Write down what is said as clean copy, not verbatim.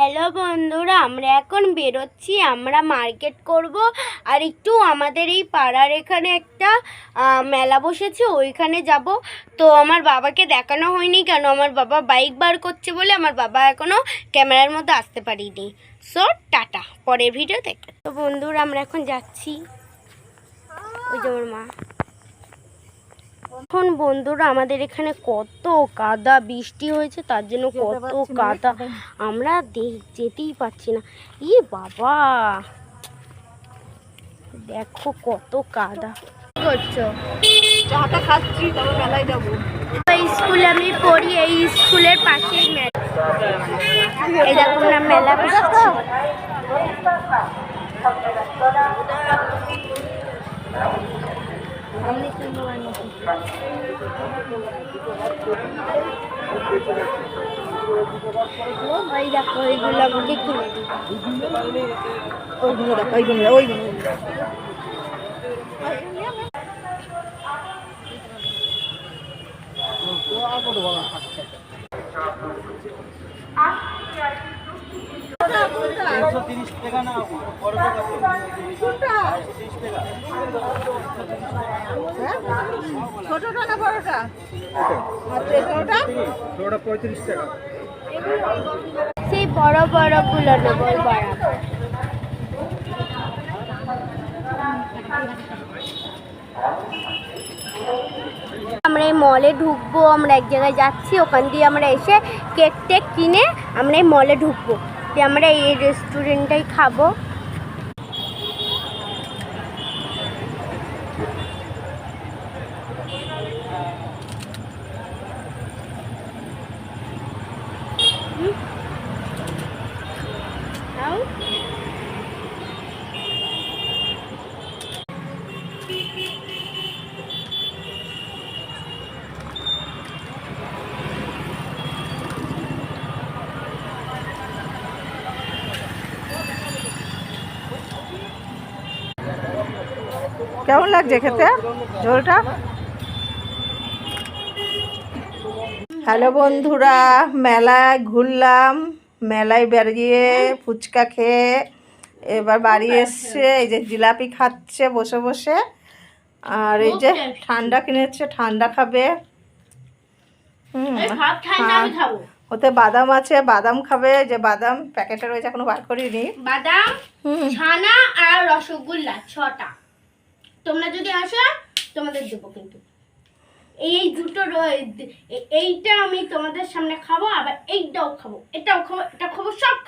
Hello বন্ধুরা, আমরা এখন বেরোচ্ছি। আমরা মার্কেট করব আর একটু আমাদের এই পাড়ার এখানে একটা মেলা বসেছে, ওইখানে যাব। তো আমার বাবাকে দেখানো হয়নি, কেন আমার বাবা বাইক বার করছে বলে আমার বাবা এখনও ক্যামেরার মধ্যে আসতে পারিনি। সো টাটা, পরের ভিডিও দেখবেন। তো বন্ধুরা আমরা এখন যাচ্ছি, ওই যে আমার মা। এখন বন্ধুরা আমাদের এখানে কত কাদা, বৃষ্টি হয়েছে তার জন্য কত কাদা, আমরা যেতেই পারছি না। ই বাবা, দেখো কত কাদা। কি করছো? চাটা খাচ্ছি, তবে মেলায় যাবো। এই স্কুলে আমি পড়ি, এই স্কুলের পাশেই মেলা। এই দেখো না মেলা বসেছে। ওই দেখো ওইগুলো আমাকে কিনে দিই। ওইগুলো দেখো, ওইগুলো ছোটটা না বড়টা? ছোটটা 35 টাকা। সেই বড় বড় গুলো নেবো, ওই বড়। আমরা এই মলে ঢুকবো, আমরা এক জায়গায় যাচ্ছি, ওখান দিয়ে আমরা এসে কেক টেক কিনে আমরা এই মলে ঢুকবো, দিয়ে আমরা এই রেস্টুরেন্টটাই খাবো। কেমন লাগছে খেতে ঝোলটা? হ্যালো বন্ধুরা, মেলায় ঘুরলাম, মেলায় বেরিয়ে ফুচকা খেয়ে এবার বাড়ি এসছে। এই যে জিলাপি খাচ্ছে বসে বসে, আর এই যে ঠান্ডা কিনেছে, ঠান্ডা খাবে। ওতে বাদাম আছে, বাদাম খাবে। যে বাদাম প্যাকেটে রয়েছে, এখনো বার করিনি। বাদাম, ছানা আর রসগোল্লা 6টা। তোমরা যদি আসো তোমাদের দেবো, কিন্তু এই দুটো এইটা আমি তোমাদের সামনে খাবো, আবার এইটাও খাবো, এটাও খাবো, এটা খাবো, সব খাবো।